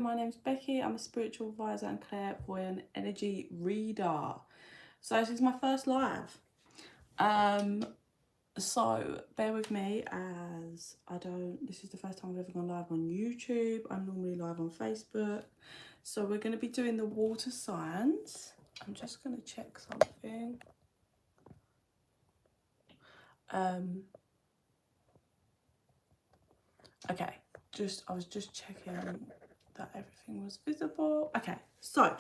My name's Becky. I'm a spiritual advisor and clairvoyant energy reader. So this is my first live. So bear with me as this is the first time I've ever gone live on YouTube. I'm normally live on Facebook. So we're going to be doing the water signs. I'm just going to check something. Okay, I was just checking that everything was visible. Okay, so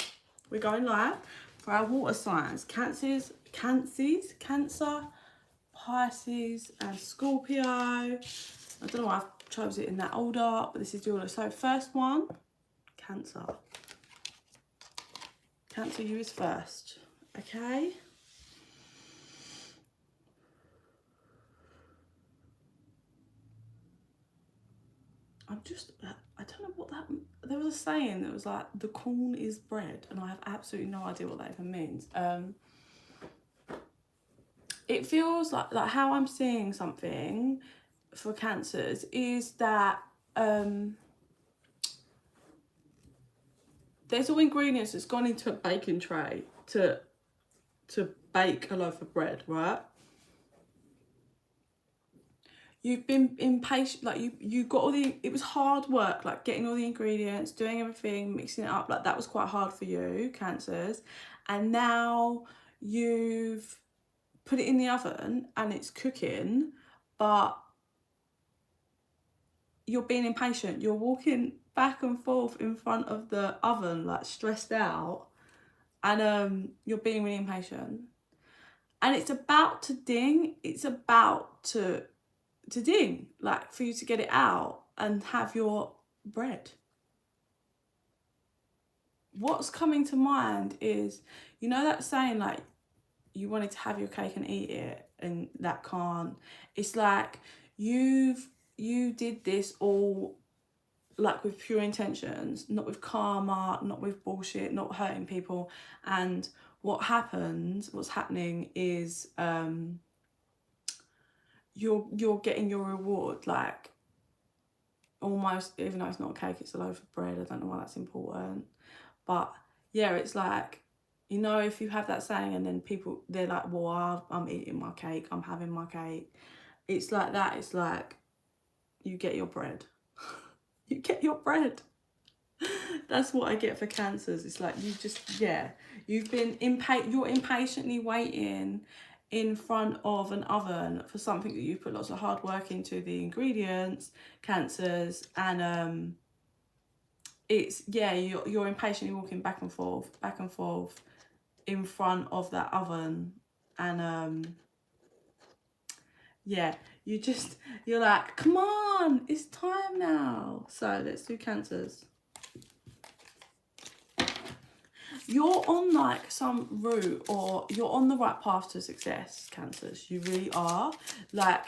we're going live for our water signs. Cancer, Pisces and Scorpio. I don't know why I've chose it in that order, but this is the order. So first one, Cancer. Cancer, you is first, okay? I don't know what that, there was a saying that was like, the corn is bread, and I have absolutely no idea what that even means. It feels like how I'm seeing something for Cancers is that there's all ingredients that's gone into a baking tray to bake a loaf of bread, right? You've been impatient, like you got all the, it was hard work, like getting all the ingredients, doing everything, mixing it up, like that was quite hard for you, Cancers. And now you've put it in the oven and it's cooking, but you're being impatient. You're walking back and forth in front of the oven, like stressed out, and you're being really impatient. And it's about to ding. It's about to ding, like for you to get it out and have your bread. What's coming to mind is, you know that saying, like, you wanted to have your cake and eat it, and that can't. It's like you did this all like with pure intentions, not with karma, not with bullshit, not hurting people. And what's happening is you're getting your reward, like almost, even though it's not a cake, it's a loaf of bread. I don't know why that's important, but yeah, it's like, you know, if you have that saying and then people, they're like, well, I'm eating my cake, I'm having my cake. It's like that. It's like you get your bread. You get your bread. That's what I get for Cancers. It's like you just, yeah, you've been you're impatiently waiting in front of an oven for something that you've put lots of hard work into, the ingredients, Cancers, and it's, yeah, you're impatiently walking back and forth in front of that oven, and yeah, you're like, come on, it's time now. So let's do Cancers. You're on like some route, or you're on the right path to success, Cancers. You really are. Like,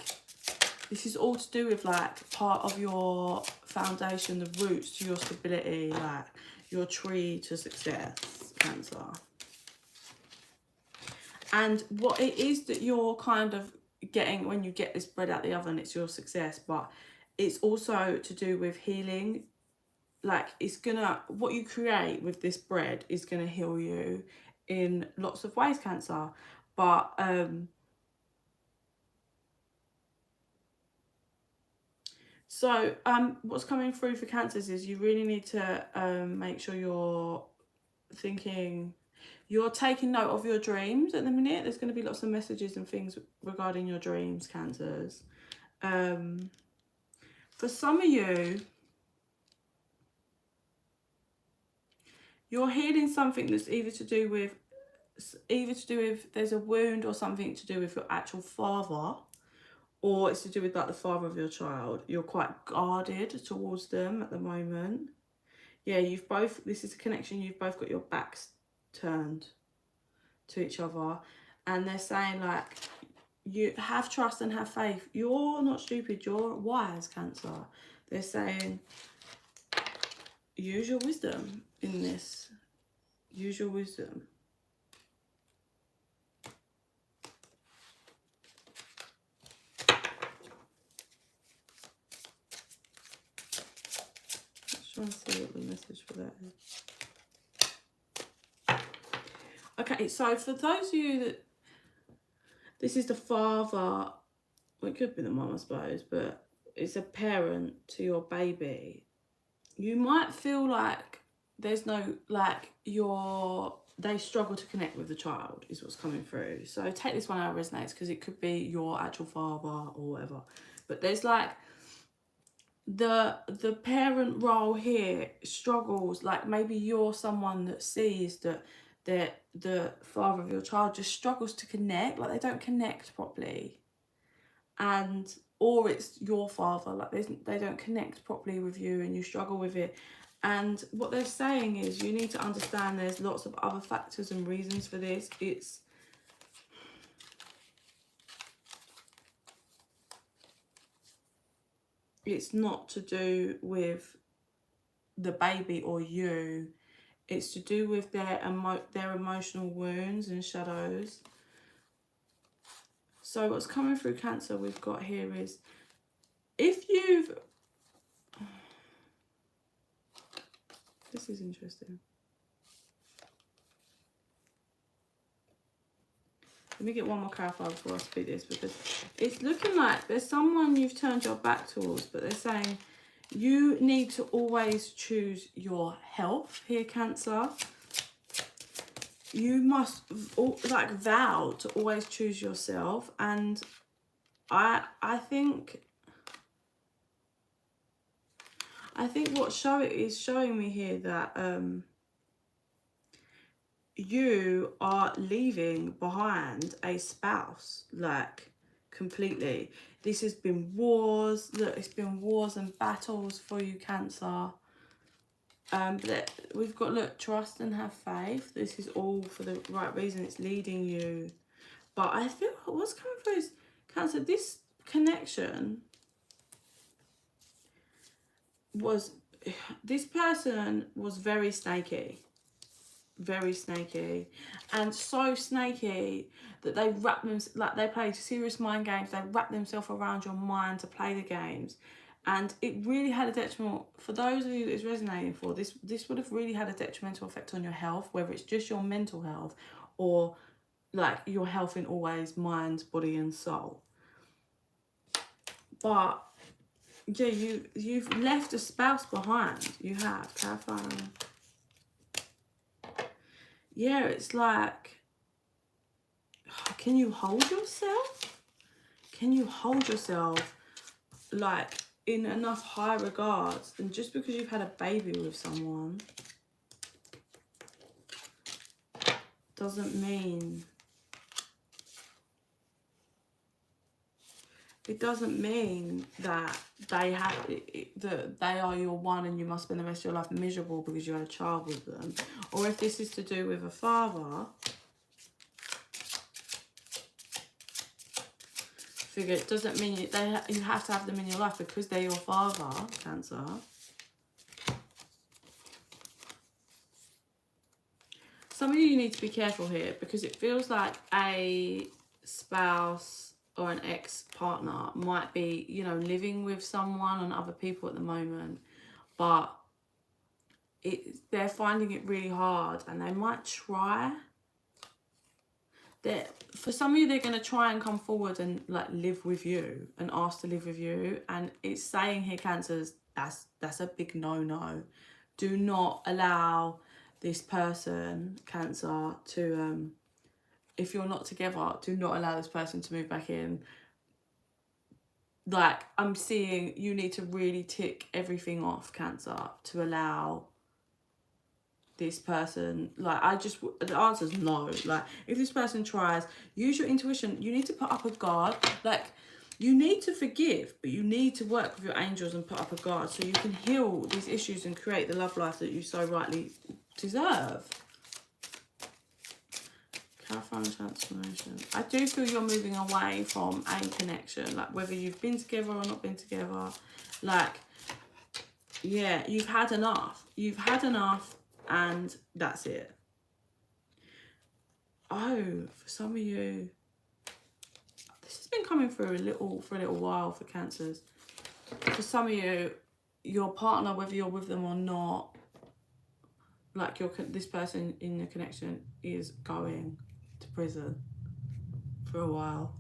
this is all to do with like part of your foundation, the roots to your stability, like your tree to success, Cancer. And what it is that you're kind of getting when you get this bread out the oven, it's your success, but it's also to do with healing. Like, it's gonna, what you create with this bread is gonna heal you in lots of ways, Cancer. But so what's coming through for Cancers is you really need to make sure you're thinking, you're taking note of your dreams at the minute. There's going to be lots of messages and things regarding your dreams, Cancers. For some of you, you're healing something that's either to do with there's a wound, or something to do with your actual father, or it's to do with like the father of your child. You're quite guarded towards them at the moment. Yeah, this is a connection, you've both got your backs turned to each other, and they're saying, like, you have trust and have faith. You're not stupid, you're wise, Cancer. They're saying, use your wisdom in this. Use your wisdom. trying to see what the message for that is. Okay, so for those of you that this is the father, well, it could be the mum, I suppose, but it's a parent to your baby. You might feel like there's no, like, they struggle to connect with the child is what's coming through. So take this one out of resonates, because it could be your actual father or whatever. But there's like the parent role here struggles. Like maybe you're someone that sees that the father of your child just struggles to connect, like they don't connect properly, and or it's your father, like they don't connect properly with you and you struggle with it. And what they're saying is you need to understand there's lots of other factors and reasons for this. It's not to do with the baby or you. It's to do with their emotional wounds and shadows. So what's coming through Cancer we've got here is, if you've... This is interesting. Let me get one more clarifier before I speak this, because it's looking like there's someone you've turned your back towards, but they're saying you need to always choose your health here, Cancer. You must like vow to always choose yourself. And I think what is showing me here that you are leaving behind a spouse, like completely. This has been wars. Look, it's been wars and battles for you, Cancer. But we've got, look, trust and have faith. This is all for the right reason. It's leading you. But I feel what's coming through is, Cancer, this connection was, this person was very snaky. Very snaky. And so snaky that they wrap them, like they played serious mind games. They wrap themselves around your mind to play the games. And it really had a detrimental, for those of you that it's resonating for, this would have really had a detrimental effect on your health, whether it's just your mental health or like your health in all ways, mind, body and soul. But yeah, you've left a spouse behind. You have. Clarifying. Yeah, it's like, can you hold yourself? Can you hold yourself like in enough high regards? And just because you've had a baby with someone doesn't mean, it doesn't mean that they have that they are your one and you must spend the rest of your life miserable because you had a child with them. Or if this is to do with a father, figure it doesn't mean you have to have them in your life because they're your father, Cancer. Some of you need to be careful here, because it feels like a spouse or an ex-partner might be, you know, living with someone and other people at the moment, but they're finding it really hard, and they might try. For some of you, they're going to try and come forward and like live with you and ask to live with you. And it's saying here, Cancers, that's a big no-no. Do not allow this person, Cancer, to if you're not together, do not allow this person to move back in. Like, I'm seeing you need to really tick everything off, Cancer, to allow this person, like, the answer is no. Like, if this person tries, use your intuition. You need to put up a guard. Like, you need to forgive, but you need to work with your angels and put up a guard so you can heal these issues and create the love life that you so rightly deserve. Clarifying transformation. I do feel you're moving away from a connection, like whether you've been together or not been together. Like, yeah, you've had enough. You've had enough. And that's it. Oh, for some of you, this has been coming through for a little while for Cancers. For some of you, your partner, whether you're with them or not, like this person in the connection is going to prison for a while.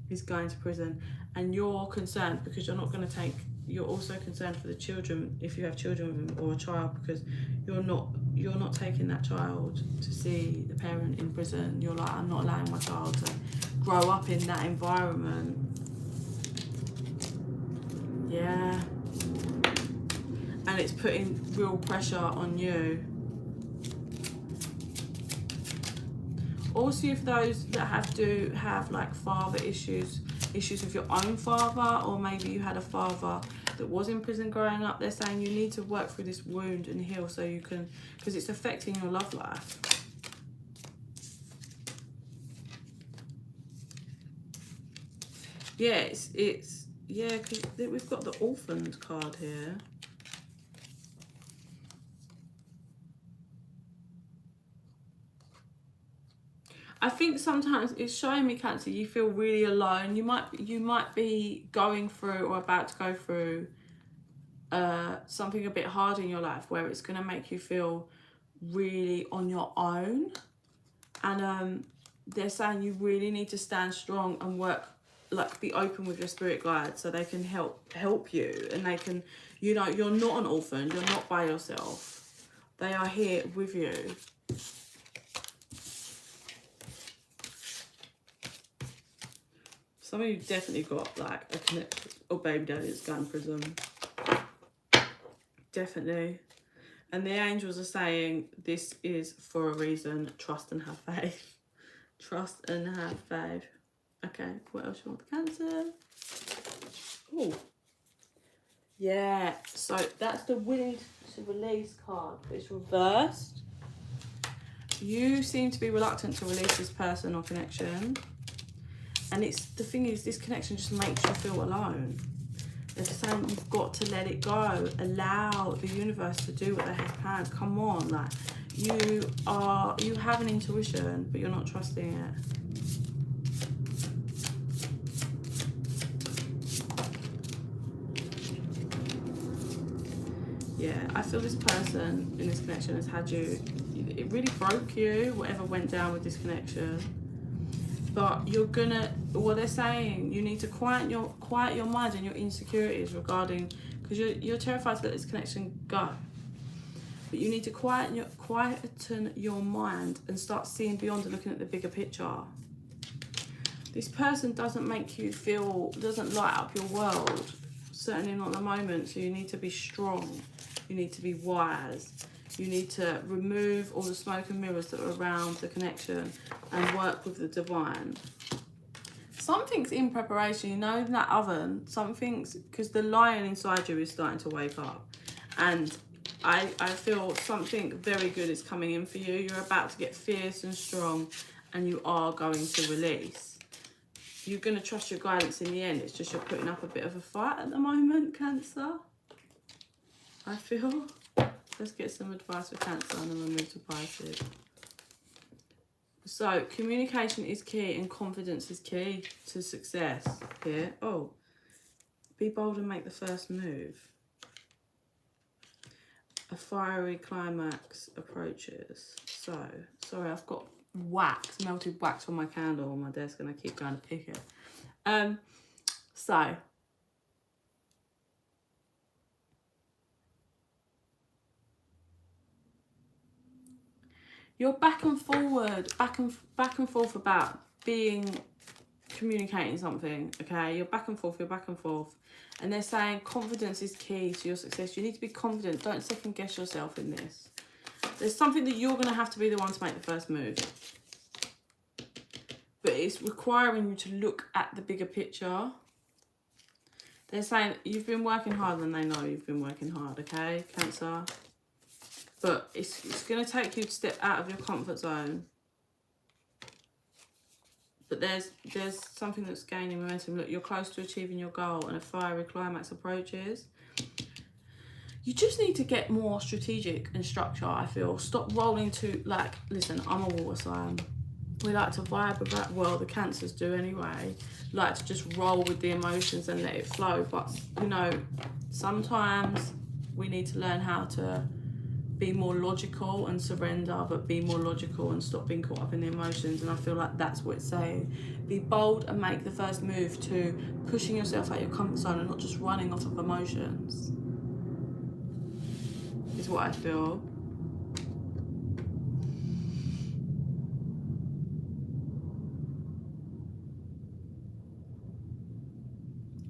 He's going to prison, and you're concerned because you're not going to take, you're also concerned for the children, if you have children with him, or a child, because you're not taking that child to see the parent in prison. You're like, I'm not allowing my child to grow up in that environment. Yeah. And it's putting real pressure on you. Also, for those that have like father issues with your own father, or maybe you had a father that was in prison growing up, they're saying you need to work through this wound and heal so you can, because it's affecting your love life. Yeah, yeah, because we've got the orphaned card here. I think sometimes it's showing me, Cancer, you feel really alone. You might be going through or about to go through something a bit hard in your life where it's going to make you feel really on your own. And they're saying you really need to stand strong and work, like be open with your spirit guides so they can help you, and they can, you know, you're not an orphan, you're not by yourself. They are here with you. Some of you definitely got like a connection or baby daddy that's going to prison. Definitely. And the angels are saying this is for a reason. Trust and have faith. Trust and have faith. Okay, what else you want for Cancer? Oh. Yeah, so that's the willing to release card. It's reversed. You seem to be reluctant to release this person or connection. And the thing is, this connection just makes you feel alone. They're saying you've got to let it go. Allow the universe to do what they have planned. Come on, like you have an intuition, but you're not trusting it. Yeah, I feel this person in this connection has had you, it really broke you, whatever went down with this connection. But you're gonna, what they're saying, you need to quiet your mind and your insecurities regarding, because you're terrified to let this connection go. But you need to quieten your mind and start seeing beyond and looking at the bigger picture. This person doesn't make you feel, doesn't light up your world, certainly not at the moment. So you need to be strong. You need to be wise. You need to remove all the smoke and mirrors that are around the connection and work with the divine. Something's in preparation, you know, in that oven. Something's, because the lion inside you is starting to wake up. And I feel something very good is coming in for you. You're about to get fierce and strong, and you are going to release. You're going to trust your guidance in the end. It's just you're putting up a bit of a fight at the moment, Cancer. I feel. Let's get some advice for Cancer and then we'll move to Pisces. So, communication is key and confidence is key to success here. Oh, be bold and make the first move. A fiery climax approaches. So, sorry, I've got melted wax on my candle on my desk and I keep going to pick it. So, you're back and forward, back and forth about communicating something, okay? You're back and forth. And they're saying confidence is key to your success. You need to be confident. Don't second guess yourself in this. There's something that you're going to have to be the one to make the first move. But it's requiring you to look at the bigger picture. They're saying you've been working hard and they know you've been working hard, okay, Cancer? But it's going to take you to step out of your comfort zone. But there's something that's gaining momentum. Look, you're close to achieving your goal and a fiery climax approaches. You just need to get more strategic and structure, I feel. Stop rolling to, like, listen, I'm a water sign. we like to vibe with that. Well, the Cancers do anyway. Like to just roll with the emotions and let it flow. But, you know, sometimes we need to learn how to be more logical and surrender, but be more logical and stop being caught up in the emotions. And I feel like that's what it's saying. Be bold and make the first move to pushing yourself out your comfort zone and not just running off of emotions, is what I feel.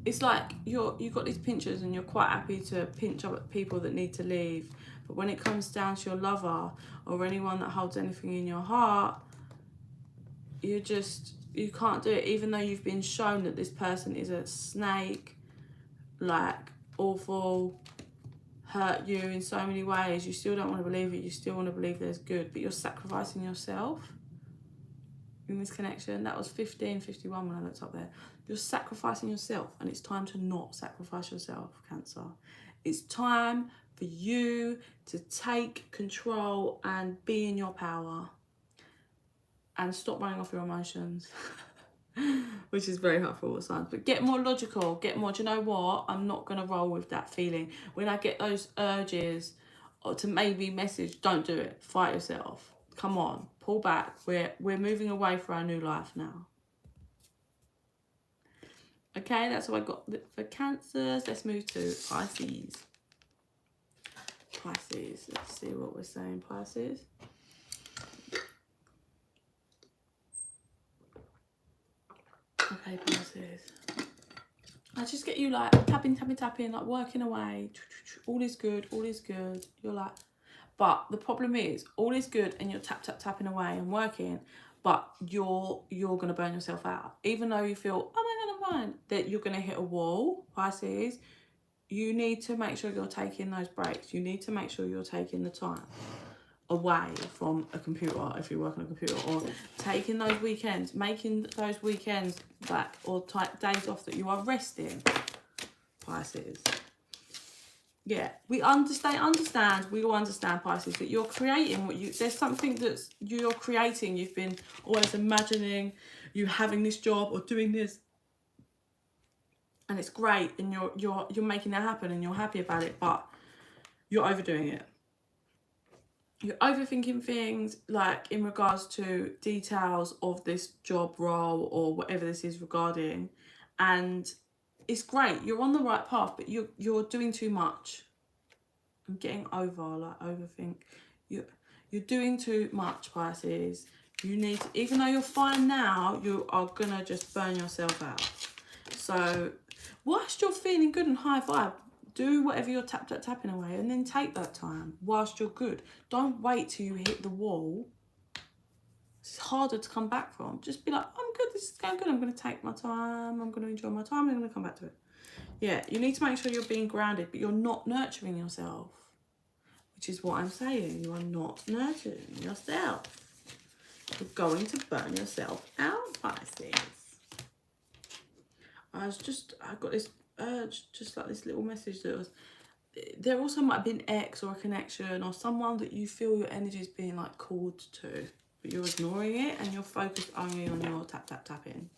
It's like you've got these pinchers and you're quite happy to pinch up at people that need to leave. But when it comes down to your lover or anyone that holds anything in your heart, you can't do it. Even though you've been shown that this person is a snake, like awful, hurt you in so many ways, you still don't want to believe it. You still want to believe there's good, but you're sacrificing yourself in this connection. That was 1551 when I looked up there. You're sacrificing yourself, and it's time to not sacrifice yourself, Cancer. It's time for you to take control and be in your power and stop running off your emotions. Which is very hard for all signs. But get more logical, get more, do you know what? I'm not going to roll with that feeling. When I get those urges to maybe message, don't do it. Fight yourself. Come on, pull back. We're moving away for our new life now. Okay, that's what I got for Cancers. Let's move to Pisces. Pisces, let's see what we're saying, Pisces. Okay, Pisces. I just get you like tapping, like working away. All is good, all is good. You're like, but the problem is, all is good and you're tapping away and working, but you're gonna burn yourself out. Even though you feel, oh my God, I'm fine, that you're gonna hit a wall, Pisces. You need to make sure you're taking those breaks. You need to make sure you're taking the time away from a computer if you work on a computer, or taking those weekends, making those weekends back, or days off that you are resting, Pisces. Yeah, we understand, we all understand, Pisces, that you're creating there's something that's you're creating. You've been always imagining you having this job or doing this, and it's great, and you're making that happen and you're happy about it, but you're overdoing it. You're overthinking things, like in regards to details of this job role or whatever this is regarding, and it's great, you're on the right path, but you're doing too much. I'm getting overthink. You're doing too much, Pisces. You need to, even though you're fine now, you are gonna just burn yourself out. So whilst you're feeling good and high vibe, do whatever you're tapping away, and then take that time whilst you're good. Don't wait till you hit the wall. It's harder to come back from. Just be like, I'm good, this is going good, I'm going to take my time, I'm going to enjoy my time, I'm going to come back to it. Yeah, you need to make sure you're being grounded, but you're not nurturing yourself, which is what I'm saying. You are not nurturing yourself. You're going to burn yourself out, Pisces. I got this urge, just like this little message that was, there also might have been ex or a connection or someone that you feel your energy is being like called to, but you're ignoring it and you're focused only on your tapping.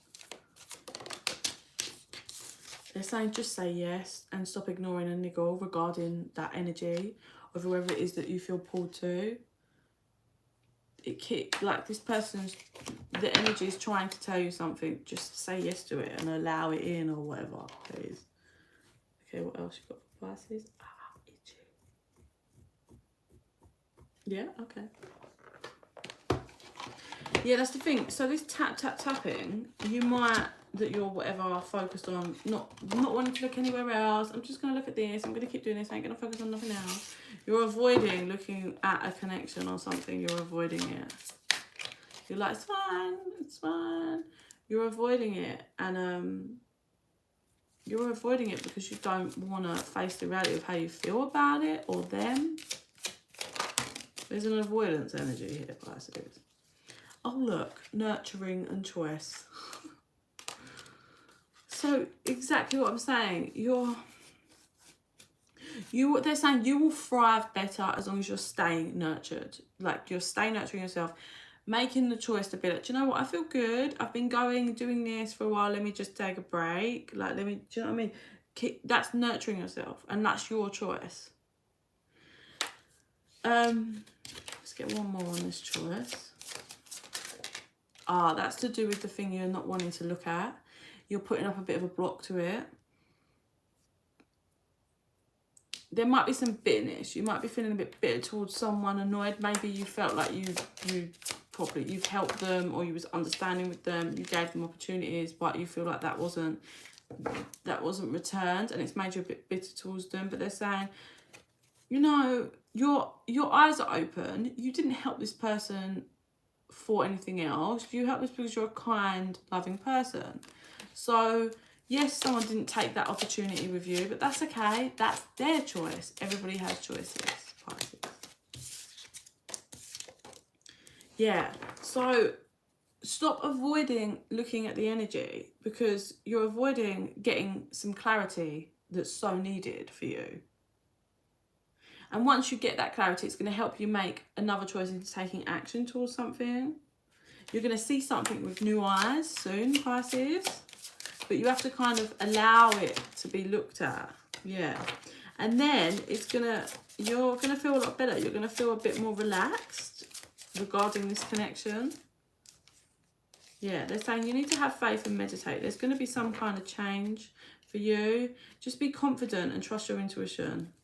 They're saying just say yes and stop ignoring a niggle regarding that energy of whoever it is that you feel pulled to. Like this person's, the energy is trying to tell you something. Just say yes to it and allow it in, or whatever, please. Okay, what else you got for Pisces? Itchy. Yeah, okay. Yeah, that's the thing. So this tapping, you might, that you're whatever focused on, not wanting to look anywhere else. I'm just going to look at this. I'm going to keep doing this. I ain't going to focus on nothing else. You're avoiding looking at a connection or something. You're avoiding it. You're like, it's fine. It's fine. You're avoiding it. And you're avoiding it because you don't want to face the reality of how you feel about it or them. There's an avoidance energy here, Pisces. Oh, look, nurturing and choice. So exactly what I'm saying. They're saying you will thrive better as long as you're staying nurtured. Like you're staying nurturing yourself. making the choice to be like, do you know what, I feel good, I've been doing this for a while, let me just take a break, like, do you know what I mean? That's nurturing yourself, and that's your choice. Let's get one more on this choice. That's to do with the thing you're not wanting to look at. You're putting up a bit of a block to it. There might be some bitterness. You might be feeling a bit bitter towards someone, annoyed. Maybe you felt like you've helped them, or you was understanding with them. You gave them opportunities, but you feel like that wasn't returned, and it's made you a bit bitter towards them. But they're saying, you know, your eyes are open. You didn't help this person for anything else. You helped this because you're a kind, loving person. So yes, someone didn't take that opportunity with you, but that's okay. That's their choice. Everybody has choices, Pisces. Yeah, so stop avoiding looking at the energy, because you're avoiding getting some clarity that's so needed for you. And once you get that clarity, it's going to help you make another choice into taking action towards something. You're going to see something with new eyes soon, Pisces. But you have to kind of allow it to be looked at. Yeah. And then you're going to feel a lot better. You're going to feel a bit more relaxed regarding this connection. Yeah, they're saying you need to have faith and meditate. There's going to be some kind of change for you. Just be confident and trust your intuition.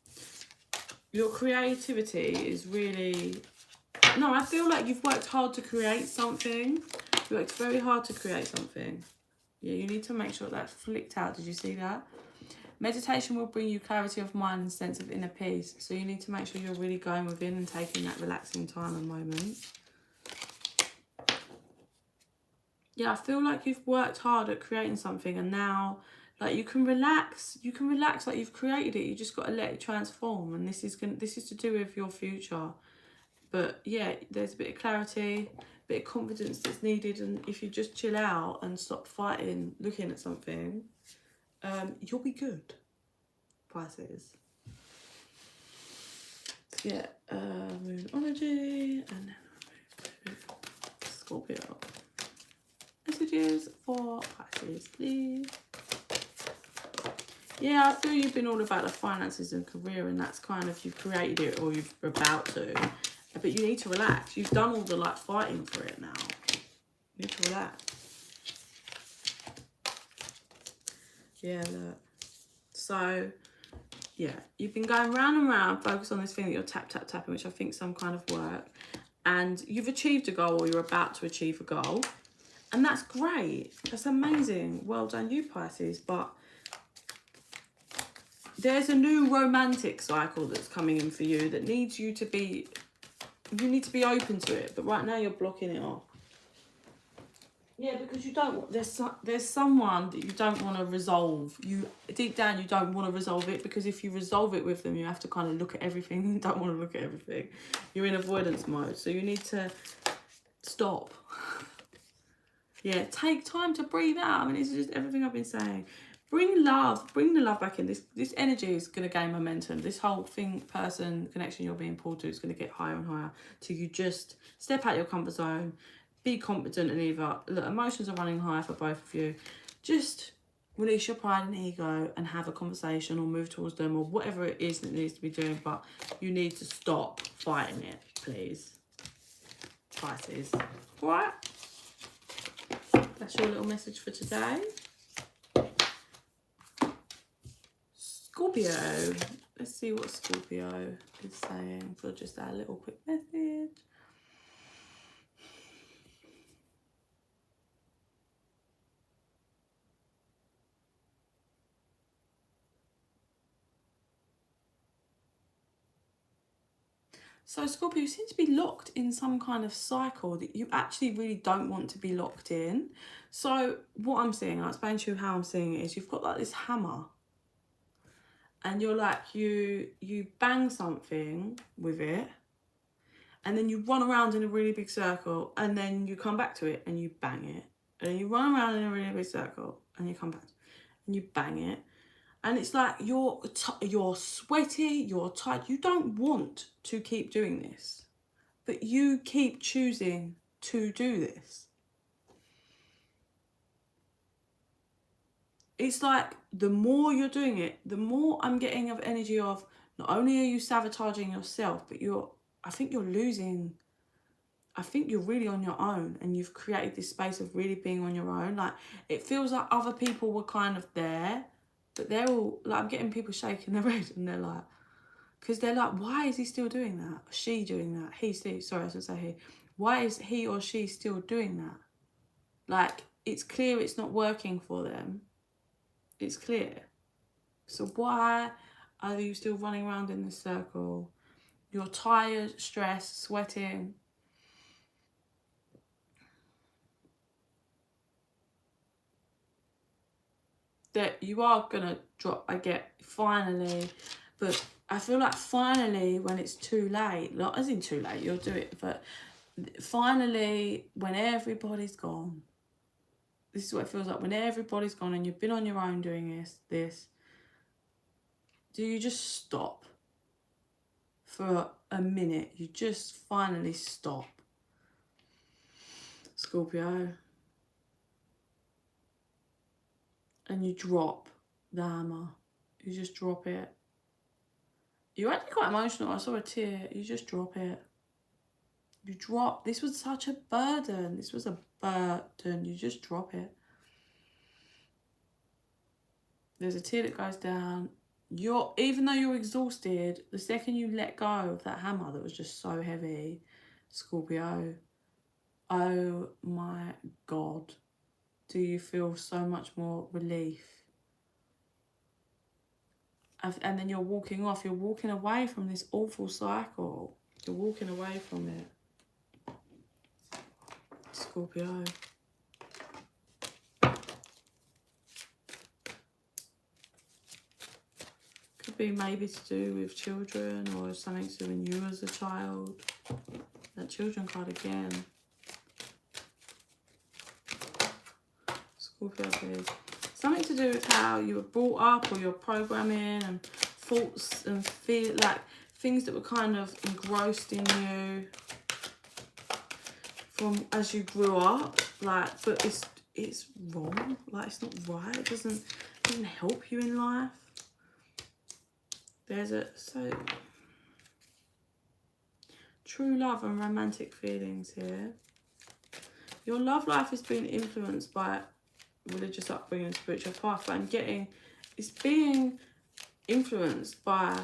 Your creativity is really... No, I feel like you've worked hard to create something. You worked very hard to create something. Yeah, you need to make sure that's flicked out. Did you see that? Meditation will bring you clarity of mind and sense of inner peace. So you need to make sure you're really going within and taking that relaxing time and moment. Yeah, I feel like you've worked hard at creating something, and now... like, you can relax like you've created it. You just got to let it transform, and this is to do with your future. But yeah, there's a bit of clarity, a bit of confidence that's needed, and if you just chill out and stop fighting looking at something, you'll be good, Pisces. Yeah, Moonology, and then Scorpio. Messages for Pisces, please. Yeah, I feel you've been all about the finances and career, and that's kind of, you've created it, or you're about to. But you need to relax. You've done all the like fighting for it now. You need to relax. Yeah, look. So, yeah, you've been going round and round, focus on this thing that you're tapping, which I think is some kind of work. And you've achieved a goal, or you're about to achieve a goal. And that's great. That's amazing. Well done, you Pisces. But there's a new romantic cycle that's coming in for you that needs you to be... you need to be open to it. But right now you're blocking it off. Yeah, because you don't... there's someone that you don't want to resolve. Deep down, you don't want to resolve it, because if you resolve it with them, you have to kind of look at everything. You don't want to look at everything. You're in avoidance mode. So you need to stop. Yeah, take time to breathe out. I mean, it's just everything I've been saying. Bring the love back in. This energy is going to gain momentum. This whole connection you're being pulled to is going to get higher and higher till you just step out your comfort zone, be confident, and either, look, emotions are running high for both of you. Just release your pride and ego and have a conversation, or move towards them, or whatever it is that needs to be doing, but you need to stop fighting it, please. Pisces. All right? That's your little message for today. Scorpio. Let's see what Scorpio is saying for just our little quick message. So Scorpio, you seem to be locked in some kind of cycle that you actually really don't want to be locked in. So what I'm seeing, I'll explain to you how I'm seeing it, is you've got like this hammer, and you're like, you bang something with it, and then you run around in a really big circle, and then you come back to it and you bang it, and then you run around in a really big circle and you come back and you bang it. And it's like you're sweaty, you're tired. You don't want to keep doing this, but you keep choosing to do this. It's like the more you're doing it, the more I'm getting of energy of not only are you sabotaging yourself, but I think you're losing. I think you're really on your own, and you've created this space of really being on your own. Like, it feels like other people were kind of there, but they're all, like, I'm getting people shaking their head, and they're like, because they're like, why is he still doing that? She doing that? Sorry, I should say he. Why is he or she still doing that? Like, it's clear it's not working for them. It's clear. So why are you still running around in this circle? You're tired, stressed, sweating. That you are going to drop, I get, finally. But I feel like finally, when it's too late, not as in too late, you'll do it, but finally, when everybody's gone, this is what it feels like, when everybody's gone and you've been on your own doing this, do you just stop for a minute? You just finally stop. Scorpio. And you drop the hammer. You just drop it. You're actually quite emotional. I saw a tear. You just drop it. You drop. This was such a burden. This was a burden. You just drop it. There's a tear that goes down. Even though you're exhausted, the second you let go of that hammer that was just so heavy, Scorpio, oh my God, do you feel so much more relief? And then you're walking off. You're walking away from this awful cycle. You're walking away from it, Scorpio. Could be maybe to do with children or something to do with you as a child. That children card again. Scorpio, please. Something to do with how you were brought up or your programming and thoughts and feel like things that were kind of engrossed in you from as you grew up. Like, but it's wrong. Like, it's not right. It doesn't help you in life. There's true love and romantic feelings here. Your love life is being influenced by religious upbringing and spiritual path, but I'm getting it's being influenced by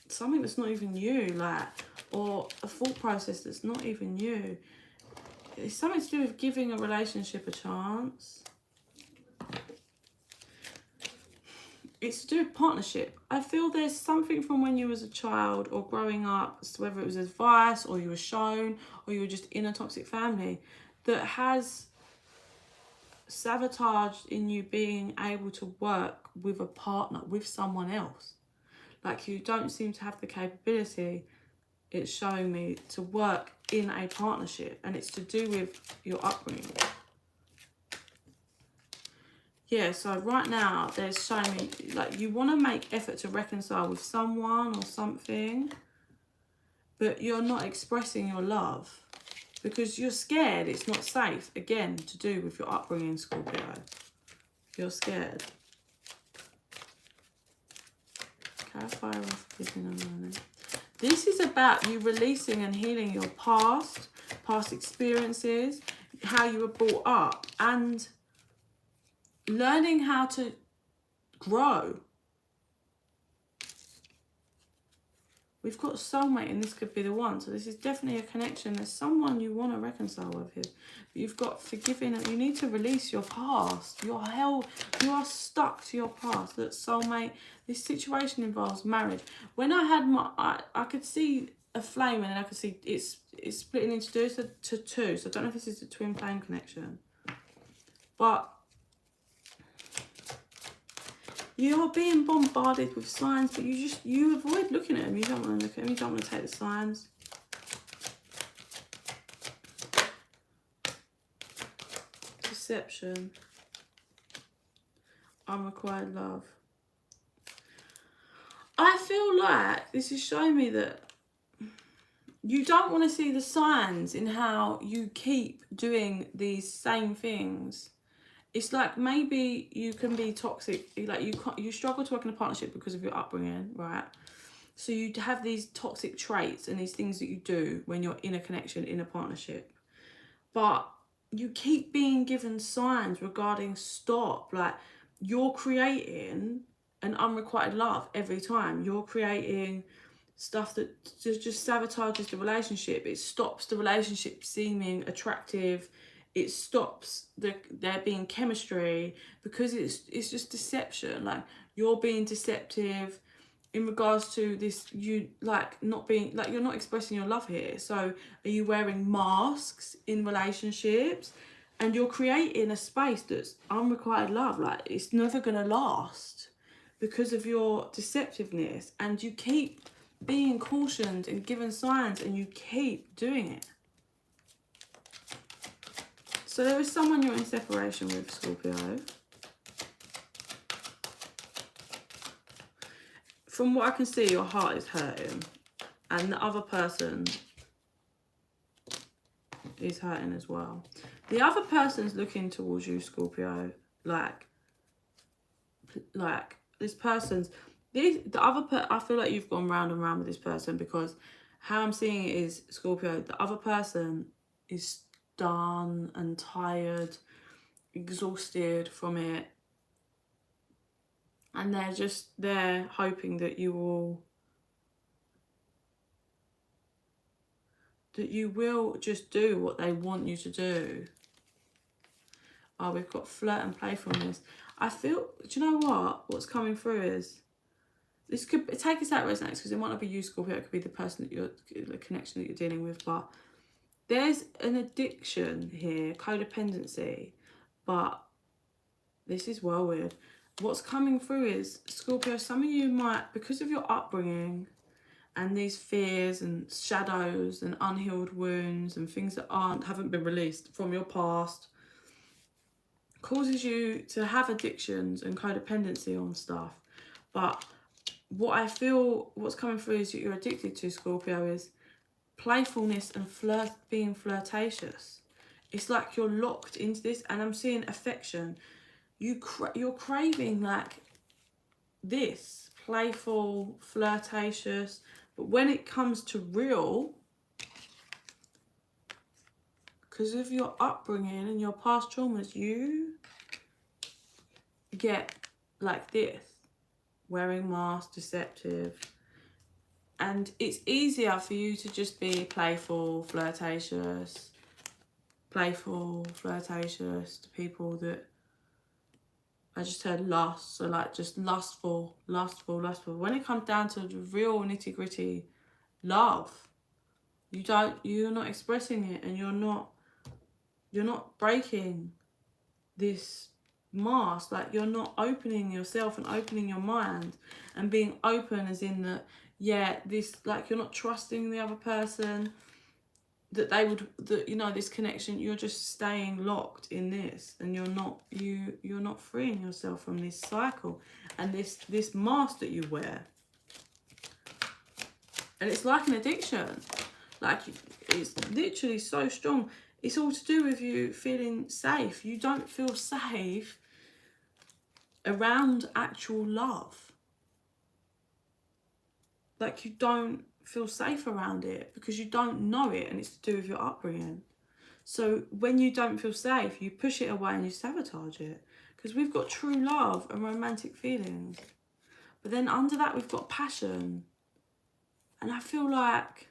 something that's not even you, like, or a thought process that's not even you. It's something to do with giving a relationship a chance. It's to do with partnership. I feel there's something from when you was a child or growing up, so whether it was advice or you were shown or you were just in a toxic family, that has sabotaged in you being able to work with a partner, with someone else. Like, you don't seem to have the capability, it's showing me, to work in a partnership, and it's to do with your upbringing. Yeah, so right now there's showing me like you want to make effort to reconcile with someone or something, but you're not expressing your love because you're scared it's not safe. Again, to do with your upbringing, Scorpio. You're scared. Clarify off giving and learning. This is about you releasing and healing your past experiences, how you were brought up, and learning how to grow. We've got soulmate, and this could be the one. So this is definitely a connection. There's someone you want to reconcile with here. But you've got forgiving. You need to release your past. You are stuck to your past. That soulmate. This situation involves marriage. When I had I could see a flame, and then I could see it's splitting into two. So I don't know if this is a twin flame connection, but you're being bombarded with signs, but you avoid looking at them. You don't want to look at them. You don't want to take the signs. Deception. Unrequited love. I feel like this is showing me that you don't want to see the signs in how you keep doing these same things. It's like maybe you can be toxic, like you struggle to work in a partnership because of your upbringing, right? So you have these toxic traits and these things that you do when you're in a connection, in a partnership. But you keep being given signs regarding stop. Like, you're creating an unrequited love every time. You're creating stuff that just sabotages the relationship. It stops the relationship seeming attractive. It stops there being chemistry, because it's just deception. Like, you're being deceptive in regards to this, you like not being, like, you're not expressing your love here. So are you wearing masks in relationships, and you're creating a space that's unrequited love? Like, it's never gonna last because of your deceptiveness, and you keep being cautioned and given signs, and you keep doing it. So there is someone you're in separation with, Scorpio. From what I can see, your heart is hurting, and the other person is hurting as well. The other person's looking towards you, Scorpio, like this person's, I feel like you've gone round and round with this person, because how I'm seeing it is, Scorpio, the other person is done and tired, exhausted from it, and they're hoping that you will just do what they want you to do. Oh, we've got flirt and playfulness. I feel, do you know what's coming through is, this could take us out resonates, because it might not be you, Scorpio, it could be the person the connection that you're dealing with, but there's an addiction here, codependency, but this is well weird. What's coming through is, Scorpio, some of you might, because of your upbringing and these fears and shadows and unhealed wounds and things that haven't been released from your past, causes you to have addictions and codependency on stuff. But what I feel, what's coming through is that you're addicted to, Scorpio, is playfulness and being flirtatious. It's like you're locked into this, and I'm seeing affection. You're craving like this, playful, flirtatious, but when it comes to real, because of your upbringing and your past traumas, you get like this, wearing masks, deceptive. And it's easier for you to just be playful, flirtatious to people that, I just heard lust, so like just lustful. When it comes down to the real nitty gritty love, you're not expressing it, and you're not breaking this mask. Like, you're not opening yourself and opening your mind and being open, as in that, yeah, this, like, you're not trusting the other person, that they would, that, you know, this connection, you're just staying locked in this, and you're not freeing yourself from this cycle and this mask that you wear. And it's like an addiction. Like, it's literally so strong. It's all to do with you feeling safe. You don't feel safe around actual love. Like, you don't feel safe around it because you don't know it, and it's to do with your upbringing. So when you don't feel safe, you push it away and you sabotage it, because we've got true love and romantic feelings, but then under that we've got passion. And I feel like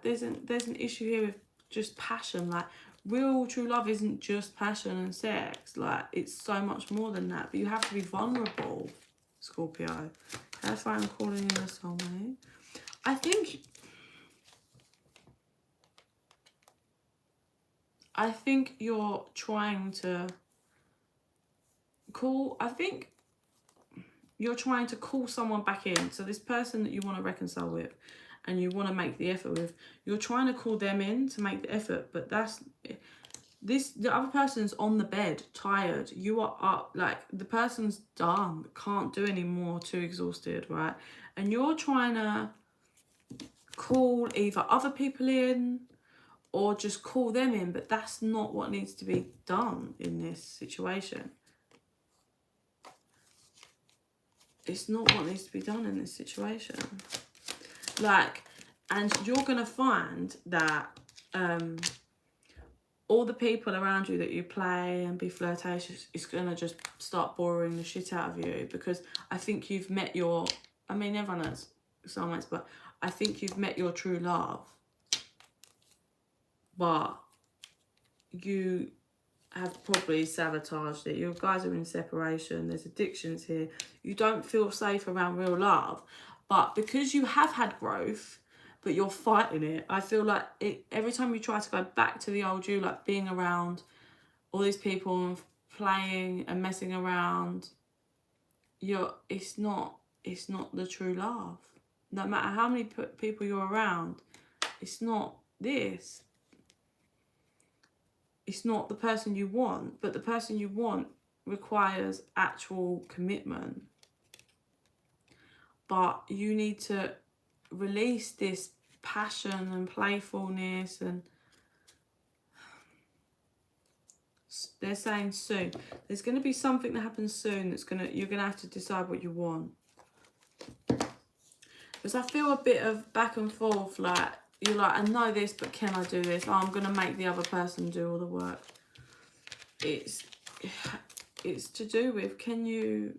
there's an issue here with just passion. Like, real true love isn't just passion and sex. Like, it's so much more than that. But you have to be vulnerable, Scorpio. That's why I'm calling you a soulmate. I think you're trying to call, you're trying to call someone back in. So this person that you want to reconcile with and you want to make the effort with, you're trying to call them in to make the effort, but the other person's on the bed, tired. You are up, like, the person's done, can't do anymore, too exhausted, right? And you're trying to call either other people in or just call them in, but that's not what needs to be done in this situation. It's not what needs to be done in this situation. Like, and you're going to find that all the people around you that you play and be flirtatious is going to just start boring the shit out of you, because I think you've met your, I mean, everyone has soulmates, but I think you've met your true love. But you have probably sabotaged it. You guys are in separation. There's addictions here. You don't feel safe around real love. But because you have had growth, but you're fighting it, I feel like every time you try to go back to the old you, like being around all these people and playing and messing around, it's not the true love. No matter how many people you're around, it's not this. It's not the person you want, but the person you want requires actual commitment. But you need to release this passion and playfulness, and they're saying soon. There's going to be something that happens soon that's you're going to have to decide what you want. Because I feel a bit of back and forth, like, you're like, I know this, but can I do this? Oh, I'm going to make the other person do all the work. It's to do with, can you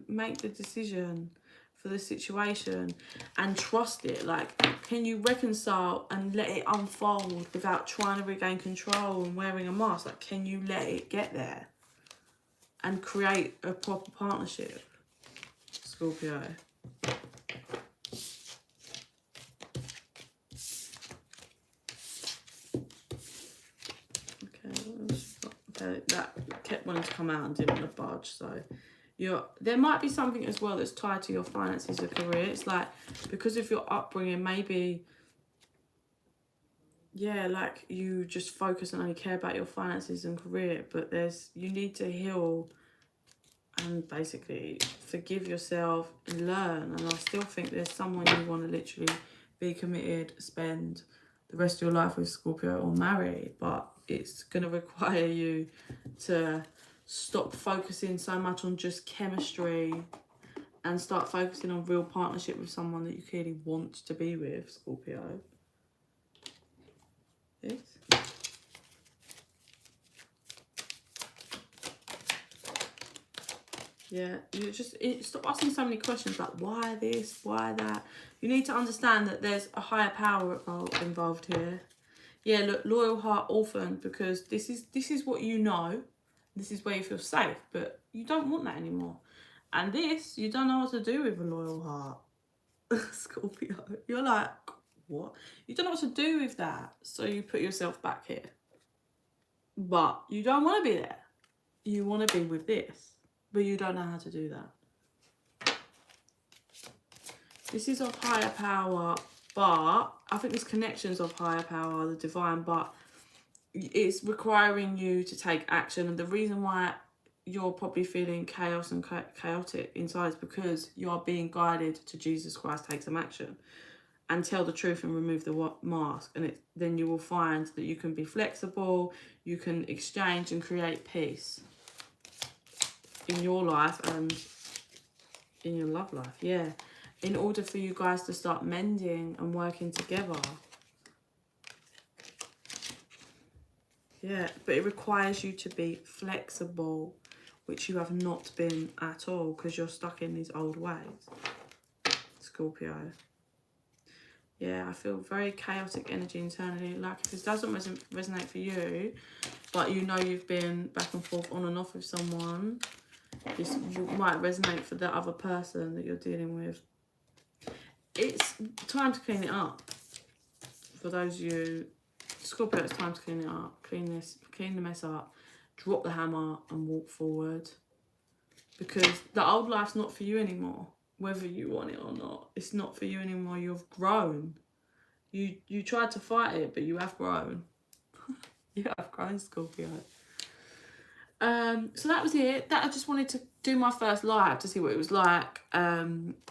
make the decision for the situation and trust it? Like, can you reconcile and let it unfold without trying to regain control and wearing a mask? Like, can you let it get there and create a proper partnership, Scorpio? That kept wanting to come out and didn't want to budge. So there might be something as well that's tied to your finances or career. It's like, because of your upbringing, maybe, yeah, like you just focus and only care about your finances and career, but you need to heal and basically forgive yourself and learn. And I still think there's someone you want to literally be committed, spend the rest of your life with, Scorpio, or marry, but it's going to require you to stop focusing so much on just chemistry and start focusing on real partnership with someone that you clearly want to be with, Scorpio. Yes. Yeah, you just stop asking so many questions like, why this, why that? You need to understand that there's a higher power involved here. Yeah, look, loyal heart, orphan, because this is what you know. This is where you feel safe, but you don't want that anymore. And this, you don't know what to do with a loyal heart, Scorpio. You're like, what? You don't know what to do with that, so you put yourself back here. But you don't want to be there. You want to be with this, but you don't know how to do that. This is of higher power, but I think this connection's of higher power, the divine, but it's requiring you to take action. And the reason why you're probably feeling chaos and chaotic inside is because you are being guided to Jesus Christ. Take some action and tell the truth and remove the mask, and then you will find that you can be flexible, you can exchange and create peace in your life and in your love life. Yeah, in order for you guys to start mending and working together. Yeah, but it requires you to be flexible, which you have not been at all, because you're stuck in these old ways, Scorpio. Yeah, I feel very chaotic energy internally. Like, if this doesn't resonate for you, but you know you've been back and forth on and off with someone, this might resonate for the other person that you're dealing with. It's time to clean it up. For those of you, Scorpio, it's time to clean it up. Clean the mess up. Drop the hammer and walk forward. Because the old life's not for you anymore. Whether you want it or not. It's not for you anymore. You've grown. You tried to fight it, but you have grown. You have grown, Scorpio. So that was it. I just wanted to do my first live to see what it was like.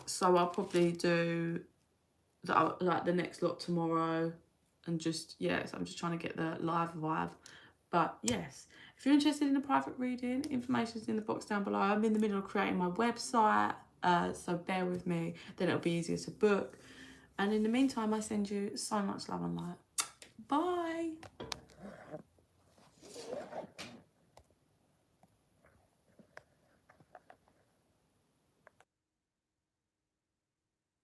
So I'll probably do like the next lot tomorrow, and just, yeah, so I'm just trying to get the live vibe. But yes, if you're interested in a private reading, information's in the box down below. I'm in the middle of creating my website, so bear with me, then it'll be easier to book. And in the meantime, I send you so much love and light. Bye.